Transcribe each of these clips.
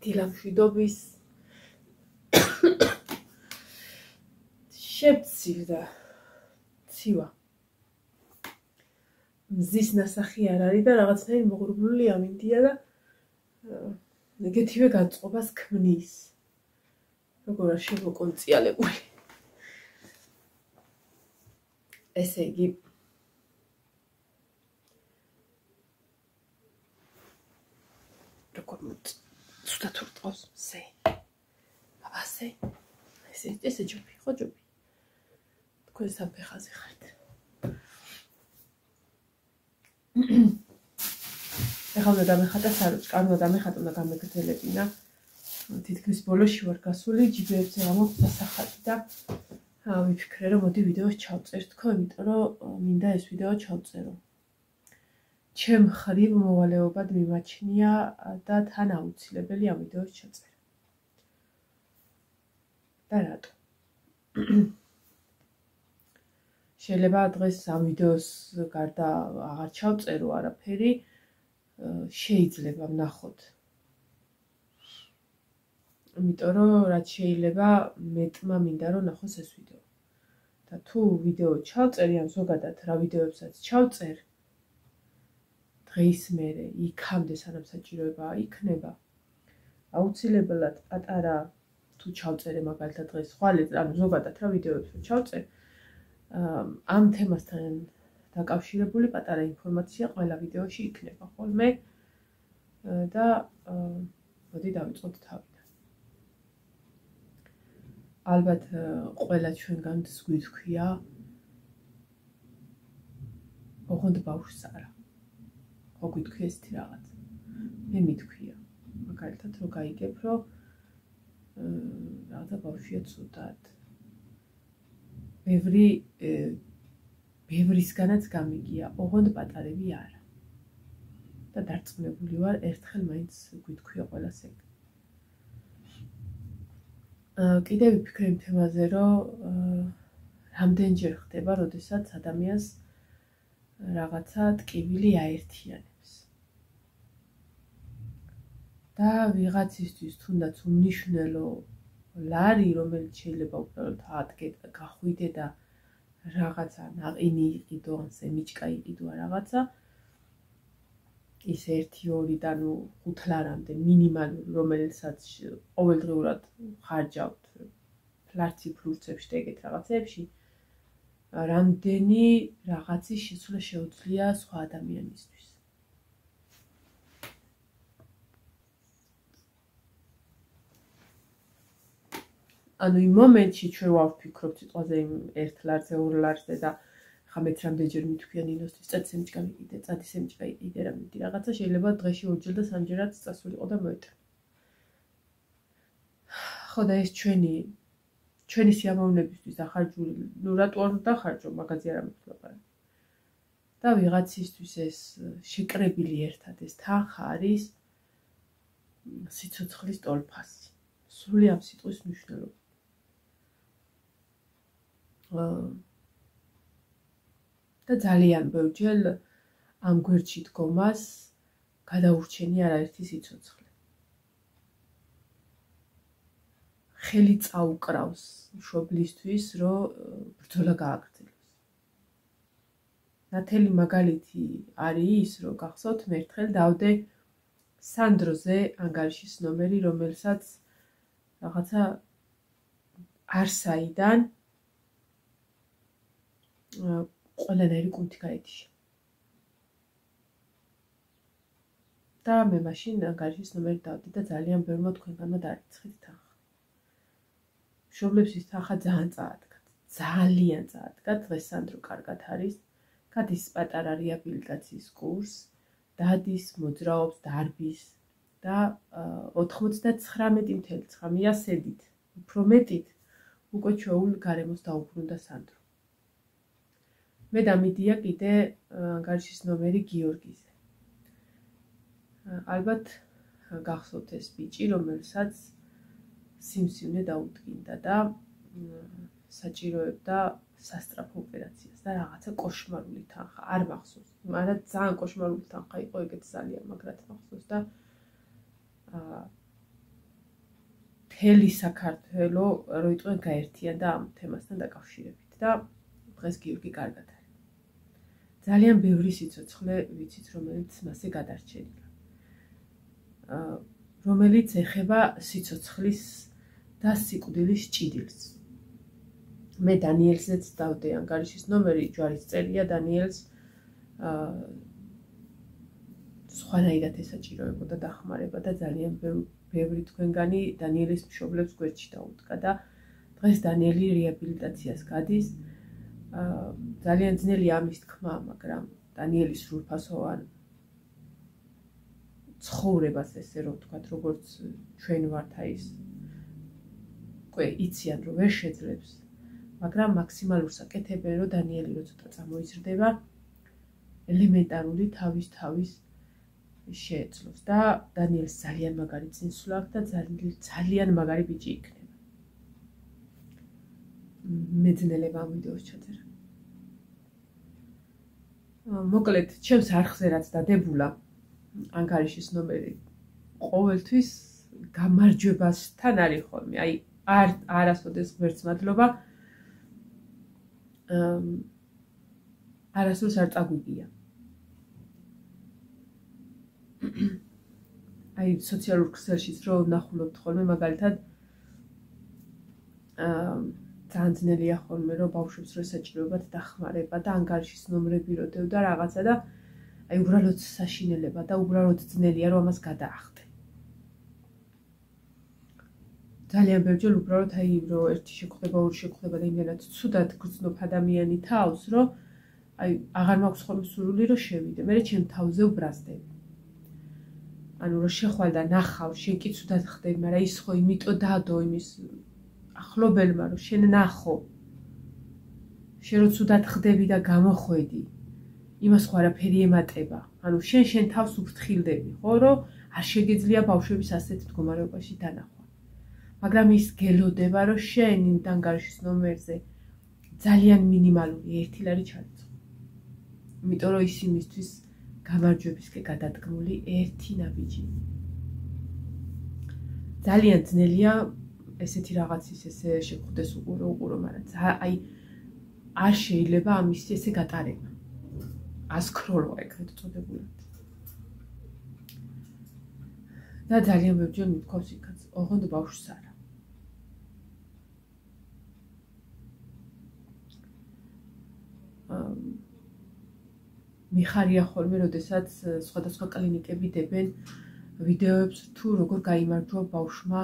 დილამშვიდობის შეცივდა ცივა მზის ნასახი არ არის და რაღაცნაირი მოღრუბლული ამინდია და ნეგატივე განწყობას ქმნის როგორ არ შემოკონციალებული ესე იგი როგორ ცუდად ვტყავს სე აბასე ესე ჯობი ხო ჯობი თქვენ საფეხაზე ხართ ეხლა უნდა დამეხატა საროჭკა, ანუ დამეხატა და გამეგრძელებინა. თითქმის ბოლოში ვარ გასული, ჯიბეებზე გამოხდა სასახატი და ვიფიქრე რომ მოდი ვიდეოს ჩავწერ თქო, იმიტომ რომ მინდა ეს ვიდეო ჩავწერო. ჩემ ხრივ მოვალეობად მიმაჩნია და თან აუცილებელი ამ ვიდეოს ჩაწერა. და რატო? შეიძლება დღეს ამ ვიდეოს გარდა აღარ ჩავწერო არაფერი, შეიძლება ვნახოთ. იმიტომ რომ რაც შეიძლება მეტმა მინდა რომ ნახოს ეს ვიდეო. და თუ ვიდეო ჩავწერი, ან ზოგადად რა ვიდეოებსაც ჩავწერ, დღის მერე იქამდე სანამ საჭიროება იქნება, აუცილებლად პატარა თუ ჩავწერე მაგალითად დღეს ხვალე, ანუ ზოგადად რა ვიდეოებს ჩავწერ, ამ თემასთან დაკავშირებული პატარა ინფორმაცია ყველა ვიდეოში იქნება ხოლმე და მოდი დავიწყოთ თავიდან. ალბათ ყველა ჩვენგანს გვითქვია ოღონდ ბავშვს არა. ხო გვითქვია ესეთი რაღაც. მე მითქვია მაგალითად რომ გაიგებ რომ რაღაცა ბავშვია ცუდად. ბევრისგანაც გამიგია, ოღონდ პატარები არა. და დარწმუნებული ვარ, ერთხელ მაინც გვითქვია ყველას ეგ. კიდევ ვიფიქრე იმ თემაზე, რომ რამდენჯერ ხდება, როდესაც ადამიანს რაღაცა ტკივილი აერთიანებს. და ვიღაცისთვის თუნდაც უმნიშვნელო ლარი, რომელიც შეიძლება უბრალოდ ადგე და გახვიდე და რაღაცა ნაყინი იყიდო, ან სემიჩკა იყიდო რაღაცა, ის 1-2-დან 5 ლარამდე მინიმალური, რომელსაც ყოველდღიურად ხარჯავთ ფლარცი ფლურცებში და ეგეთ რაღაცებში, რამდენი რაღაცის შეცვლა შეუძლია სხვა ადამიანისთვის. ანუ იმ მომენტში ჩვენ ვავფიქრობთ სიტყვაზე იმ 1 ლარზე, 2 ლარზე და ხა მეც რამდენჯერ მითქვია ნინოსთვის წადი სემიჩკა მიყიდე, წადი სემიჩკა იყიდე, რამე რაღაცა შეიძლება დღეში 2-ჯერ და 3-ჯერაც წასულიყო და მოეტანა. ხო და ეს ჩვენი სიამოვნებისთვის დახარჯული, ნუ რატო არ უნდა დახარჯო, მაგაზე არ ამბობ. და ვიღაცისთვის ეს შეკრებილი ერთად ეს თანხა არის სიცოცხლის ტოლფასი. სრული ამ სიტყვის მნიშვნელობა. და ძალიან ბევრჯერ ამ გვერდში დგომას გადაურჩენი არაერთი სიცოცხლე. ხელი წაუკრავს მშობლისთვის, რომ ბრძოლა გააგრძელოს. ნათელი მაგალითი არის ის, რომ გახსოვთ მე ერთხელ დავდე სანდროზე ანგარიშის ნომერი, რომელსაც რაღაცა არსაიდან ყველანაირი კუნთი გაეთიშა. და მე მაშინ ანგარიშის ნომერი დავდე და ძალიან ბევრმა თქვენგანმა დაარიცხეთ თანხა. მშობლებს ის თანხა ძალიან წაადგათ. ძალიან წაადგათ. დღეს სანდრო კარგად არის. გადის პატარა რეაბილიტაციის კურსს, დადის, მოძრაობს, დარბის და 99.9 სედით, უფრო მეტით, უკვე ჩვეულ გარემოს დაუბრუნდა სანდრო. მე დამიდია კიდე ანგარიშის ნომერი გიორგიზე. ალბათ გახსოვთ ეს ბიჭი, რომელსაც სიმსივნე დაუდგინდა და საჭიროებდა სასწრაფო ოპერაციას და რაღაცა კოშმარული თანხა, არ მახსოვს. მაგრამ ძალიან კოშმარული თანხა იყო, ეგეც ძალიან მაგრად მახსოვს და მთელი საქართველო რო იყვნენ გაერთიანდა ამ თემასთან დაკავშირებით და დღეს გიორგი კარგად არის. ძალიან ბევრი სიცოცხლე ვიცით, რომელიც მასზე გადარჩენილა. რომელიც ეხება სიცოცხლის და სიკვდილის ჭიდილს. მე დანიელზეც დავდე ანგარიშის ნომერი, ჯვარის წერია დანიელს სხვანაირად ესაჭიროებოდა დახმარება და ძალიან ბევრი თქვენგანი დანიელის მშობლებს გვერდში დაუდგა და დღეს დანიელი რეაბილიტაციას გადის. ძალიან ძნელია ამის თქმა, მაგრამ დანიელი სრულფასოვან ცხოვრებას ესე რომ ვთქვათ, როგორც ჩვენ ვართ აი ეს უკვე იციან რომ ვერ შეძლებს, მაგრამ მაქსიმალურს აკეთებენ რომ დანიელი რო ცოტა წამოიზრდება, ელემენტარული თავის შეეძლოს და დანიელს ძალიან მაგარი წინსვლა აქვს და ძალიან მაგარი ბიჭი იქნება. მეძნელება ამ ვიდეოს ჩაწერა. მოკლედ, ჩემს არხზე რაც დადებულა ანგარიშის ნომერი ყოველთვის გამარჯვებასთან არის ხოლმე. აი არასოდეს ღმერთს მადლობა. არასდროს არ წაგვიგია. აი სოციალურ ქსელშიც რო ვნახულობთ ხოლმე მაგალითად ძალიან ძნელია ხოლმე რომ ბავშვებს რო ესაჭიროებათ დახმარება და ანგარიშის ნომრები რო დევდა რაღაცა და აი უბრალოდ საშინელება და უბრალოდ ძნელია რომ ამას გადაახდე. ძალიან ბევრჯერ უბრალოდ აი რომ ერთი შეხვდება, ორი შეხვდება და იმენად ცუდად გრძნობ ადამიანი თავს, რომ აი აღარ მაქვს ხოლმე სურვილი რომ შევიდე, მე ჩემ თავზე უბრაზდები. ანუ რომ შეხვალ და ნახავ, შენ კი ცუდად ხდები, მაგრამ ის ხო იმიტომ დადო იმის ახლობელმა რომ შენ ნახო. შენ რო ცუდად ხდები და გამოხვედი, იმას ხო არაფერი ემატება. ანუ შენ თავს უფრთხილდები, ხო, რომ არ შეგეძლია ბავშვების ასეთ მდგომარეობაში დანახვა. მაგრამ ის გელოდება, რომ შენ იმ ანგარიშის ნომერზე ძალიან მინიმალური 1 ლარი ჩაიწყო. იმიტომ რომ ის იმისთვის გამარჯვებისკენ გადადგმული 1 ნაბიჯი. ძალიან ძნელია ესეთი რაღაცის ესე შეხვდეს უყურო, მაგრამ აი არ შეიძლება ამის ესე გატარება. ასკროლო ეგრეთ წოდებულად. და ძალიან ბევრჯერ მithქვავს იქაც, ოღონდ ბავშვს არა. მიხარია ხოლმე, როდესაც სხვადასხვა კლინიკები დებენ ვიდეოებს თუ როგორ გაიმარჯვა ბავშვმა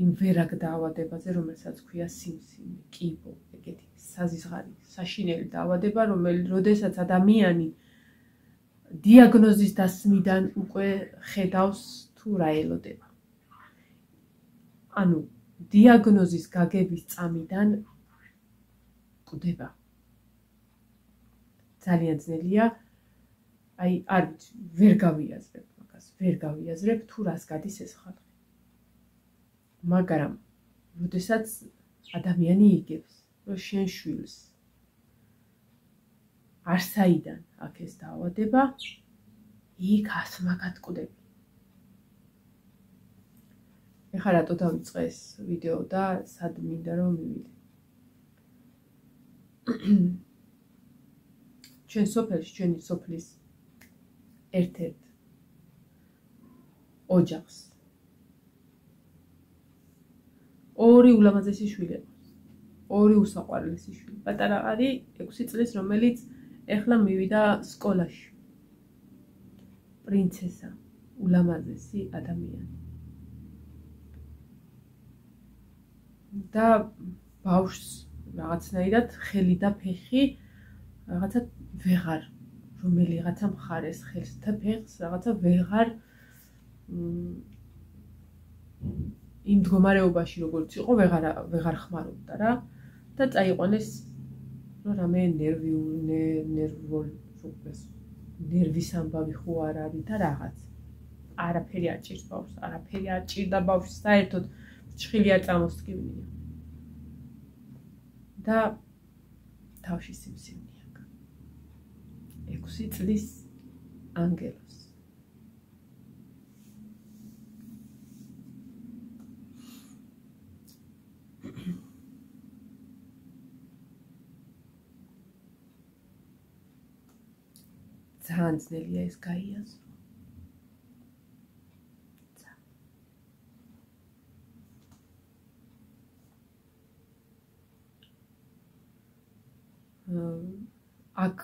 იმ ვერაგ დაავადებაზე, რომელსაც ქვია სიმსიმე, კიბო, ეგეთი საზიზღარი, საშინელი დაავადება, როდესაც ადამიანი დიაგნოზის დასმიდან უკვე ხედავს თუ რა ელოდება. ანუ დიაგნოზის გაგების წამიდან კვდება. ძალიან ძნელია, აი არ ვიცი, ვერ გავიაზრებ მაგას, ვერ გავიაზრებ თუ რას გადის ეს ხალხი. მაგრამ როდესაც ადამიანი იგებს, რომ შენ შვილს არსაიდან აქ ეს დაავადება, იქ ასმაგად კვდები. ეხლა რატო დავიწყე ეს ვიდეო და სად მინდა რომ მივიდე. ჩვენ სოფელში, ჩვენი სოფლის ერთ-ერთ ოჯახს ორი ულამაზესი შვილი აქვს. ორი უსაყვარლესი შვილი. პატარა არის 6 წლის, რომელიც ეხლა მივიდა სკოლაში. პრინცესა, ულამაზესი ადამიანი. და ბავშვს რაღაცნაირად ხელი და ფეხი რაღაცა ვეღარ რომელიღაცა მხარეს ხელს და ფეხს რაღაცა ვეღარ იმ მდგომარეობაში როგორც იყო ვეღარ ხმარობდა რა და წაიყვანეს რომ რამე ნერვის ამბავი ხო არ არის და რაღაც არაფერი არ ჭირს ბავშვს, არაფერი არ ჭირდა ბავშვს, საერთოდ ჭხილი არ წამოსწკივნია. და თავში სიმსივნე აქვს. 6 წლის ანგელოს. ძალიან ძნელია ეს გაიაზრო. აქ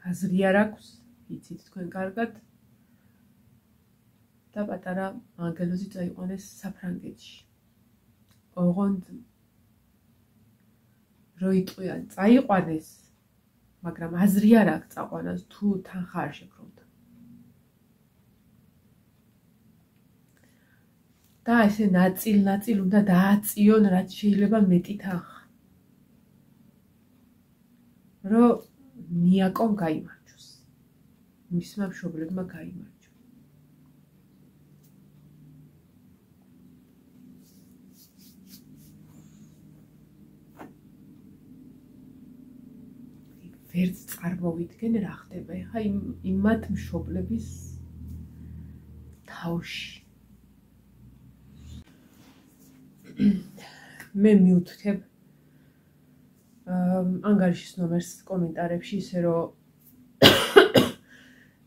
აზრი არ აქვს, იცით თქვენ კარგად. და პატარა ანგელოზი წაიყვანეს საფრანგეთში. ოღონდ რო იტყვიან წაიყვანეს, მაგრამ აზრი არ აქვს წაყვანას თუ თანხა არ შეფრონდა. და ესე ნაწილ უნდა დააწიონ, რაც შეიძლება მეტი თანხა. რომ ნიაკომ გაიმარჯოს. მისმა მშობლებმა გაიმარჯოს. ვერც წარმოვიდგენ რა ხდება ახლა იმ მათ მშობლების თავში. მე მივთქვი ანგარიშის ნომერს კომენტარებში ისე რომ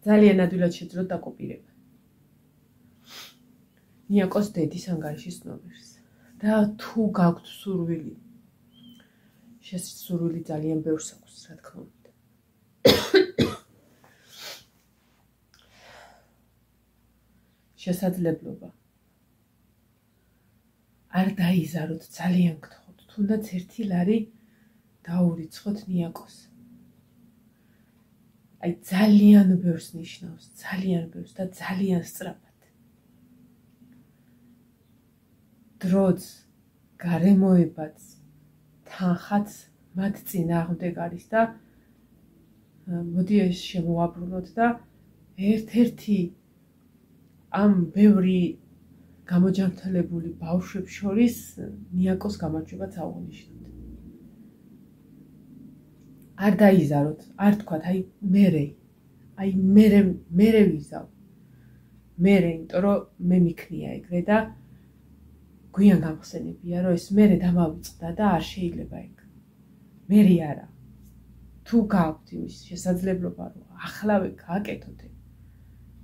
ძალიან ადვილად შეძლოთ დაკოპირება. ნიაკოს დედის ანგარიშის ნომერს. და თუ გაქვთ სურვილი, სურვილი ძალიან ბევრს აქვს, რა თქმა უნდა. შესაძლებლობა არ დაიზაროთ, ძალიან გთხოვთ, თუნდაც 1 ლარი დაურიცხოთ ნიაკოს. აი ძალიან ბევრს ნიშნავს, ძალიან ბევრს და ძალიან სწრაფად. დროც, გარემოებაც, თანხაც მათ წინააღმდეგ არის და მოდი ეს შემოვაბრუნოთ და ერთ-ერთი ამ ბევრი გამოჯანმრთელებული ბავშვებს შორის ნიაკოს გამარჯვებაც აღვნიშნოთ. არ დაიზაროთ, არ თქვათ, აი მერე ვიზავ. მერე, იმიტომ რომ მე მიქნია ეგრე და გვიან გამხსენებია, რომ ეს მერე დამავიწყდა და არ შეიძლება ეგ. მერე არა. თუ გაქვთ იმის შესაძლებლობა, რომ ახლავე გააკეთოთ,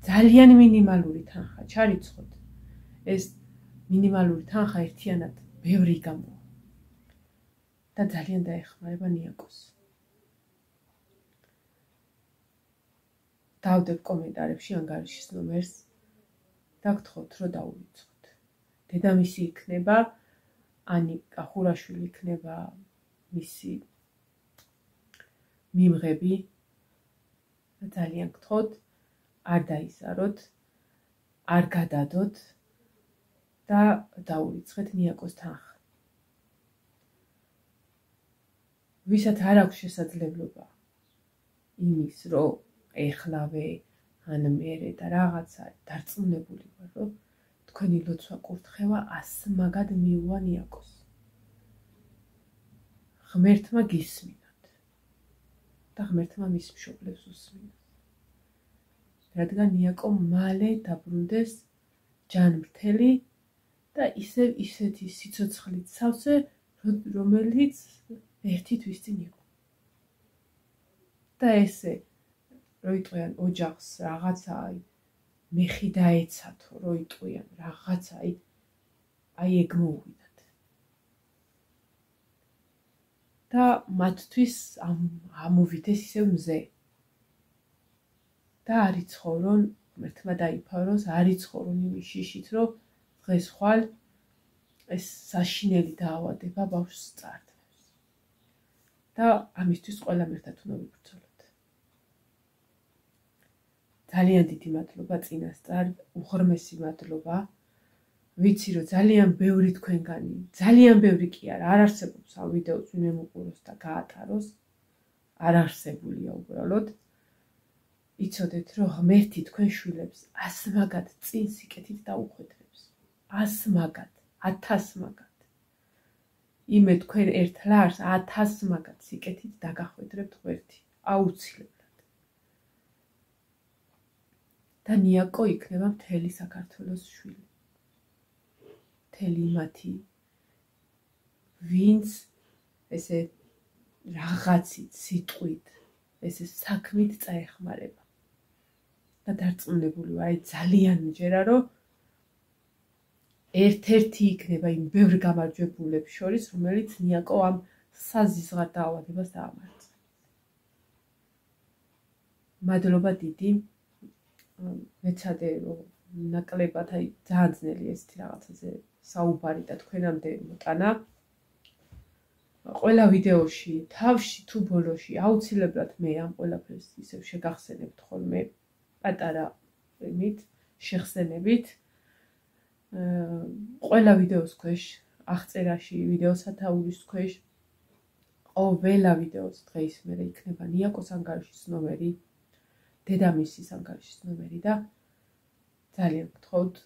ძალიან მინიმალური თანხა ჩარიცხოთ. ეს მინიმალური თანხა ერთიანად ბევრი გამოვა. და ძალიან დაეხმარება ნიაკოს. დავდებ კომენტარებში ანგარიშის ნომერს და გთხოვთ, რომ დაურიცხოთ. დედამისი იქნება, ანიკა ხურაშვილი იქნება მისი მიმღები და ძალიან გთხოვთ, არ დაიზაროთ, არ გადადოთ და დაურიცხეთ ნიაკოს თანხა. ვისაც არ აქვს შესაძლებლობა იმის, რომ ეხლავე ან მერე და რაღაცა დარწმუნებული ვარ, რომ თქვენი ლოცვა კურთხევა ასმაგად მიუვა ნიაკოს. ღმერთმა გისმინოთ და ღმერთმა მის მშობლებს უსმინოთ. რადგან ნიაკო მალე დაბრუნდეს ჯანმრთელი და ისეთი სიცოცხლით სავსე, რომელიც ერთი თვის წინ იყო. და ესე რო იტყვიან ოჯახს რაღაცა მეხი დაეცათო, რო იტყვიან რაღაცა აი ეგ მოუვიდათ. და მათთვის ამოვიდეს ისევ მზე. და არ იცხოვრონ, ღმერთმა დაიფაროს, არ იცხოვრონ იმის შიშით, რომ დღეს ხვალ ეს საშინელი დაავადება ბავშვს წაართმევს. და ამისთვის ყველამ ერთად უნდა ვიბრძოლოთ. ძალიან დიდი მადლობა წინასწარ, უღრმესი მადლობა. ვიცი, რომ ძალიან ბევრი თქვენგანი, ძალიან ბევრი კი არა, არ არსებობს ამ ვიდეოს ვინმე მოყუროს და გაატაროს. არ არსებულია უბრალოდ. იცოდეთ, რომ ღმერთი თქვენ შვილებს ასმაგად წინ სიკეთით დაუხვედრებს. ასმაგად, 1000 მაგად. იმე თქვენ ერთ ლარს 1000 მაგად სიკეთით დაგახვედრებთ ღმერთი. აუცილებლად. და ნიაკო იქნება მთელი საქართველოს შვილი. მთელი მათი, ვინც ესე რაღაცით, სიტყვით, ესე საქმით წაეხმარება. და დარწმუნებული ვარ, ძალიან მჯერა, რომ ერთ-ერთი იქნება იმ ბევრ გამარჯვებულებს შორის, რომელიც ნიაკო ამ საზიზღარ დაავადებას დაამარცხა. მადლობა დიდი. მეცადე რომ ნაკლებად აი ძალიან ძნელი ესეთი რაღაცაზე საუბარი და თქვენამდე მოტანა. ყველა ვიდეოში, თავში თუ ბოლოში აუცილებლად მე ამ ყველაფერს ისევ შეგახსენებთ ხოლმე პატარა იმით, შეხსენებით. ყველა ვიდეოს ქვეშ, აღწერაში, ვიდეოს სათაურის ქვეშ, ყველა ვიდეოს დღეს მე იქნება ნიაკოს ანგარიშის ნომერი, დედამისის ანგარიშის ნომერი და ძალიან გთხოვთ,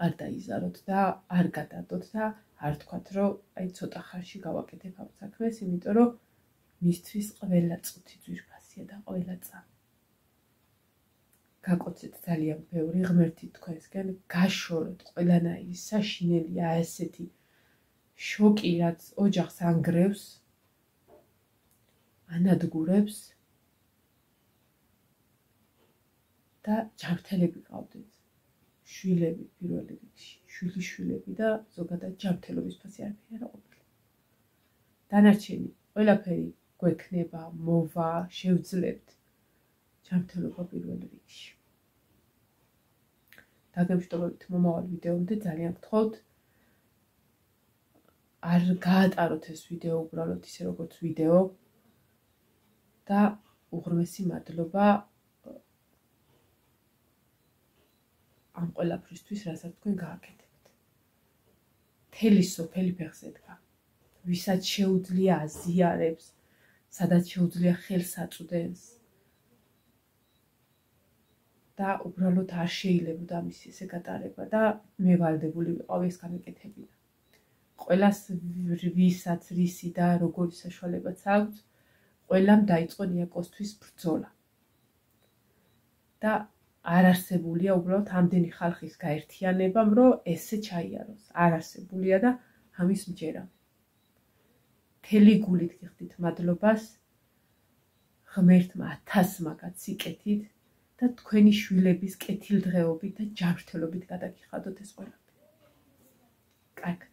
არ დაიზაროთ და არ გადადოთ და არ თქვათ, რომ აი ცოტა ხანში გავაკეთებ ამ საქმეს, იმიტომ რომ მისთვის ყველა წუთი ძვირფასია და ყველა წამი. გაკოცეთ ძალიან ბევრი ღმერთი თქვენსგან, გაშოროთ ყველანაირი საშინელია ესეთი შოკი, რაც ოჯახს ანგრევს, ანადგურებს და ჯანმრთელები ყავდეთ. შვილები პირველ რიგში, შვილიშვილები და ზოგადად ჯანმრთელობის ფასი არაფერი არ ყოფილა. დანარჩენი ყველაფერი გვექნება, მოვა, შევძლებთ. ჯანმრთელობა პირველ რიგში. დაგემშვიდობებით მომავალ ვიდეომდე, ძალიან გთხოვთ. არ გაატაროთ ეს ვიდეო უბრალოდ ისე როგორც ვიდეო და უღრმესი მადლობა ამ ყველაფრისთვის, რასაც თქვენ გააკეთებთ. მთელი სოფელი ფეხზე დგა. ვისაც შეუძლია აზიარებს, სადაც შეუძლია ხელს აწვდენს. და უბრალოდ არ შეიძლებოდა ამის ესე გატარება და მე ვალდებული ვიყავი ეს გამეკეთებინა. ყველას ვისაც რისი და როგორი საშუალებაც აქვს, ყველამ დაიწყო ნიაკოსთვის ბრძოლა. და არ არსებულია უბრალოდ ამდენი ხალხის გაერთიანებამ, რომ ესე ჩაიაროს. არ არსებულია და ამის მჯერა. მთელი გულით გიხდით მადლობას, ღმერთმა 1000 მაგათ სიკეთით და თქვენი შვილების კეთილდღეობით და ჯანმრთელობით გადაგიხადოთ ეს ყველაფერი. კარგად.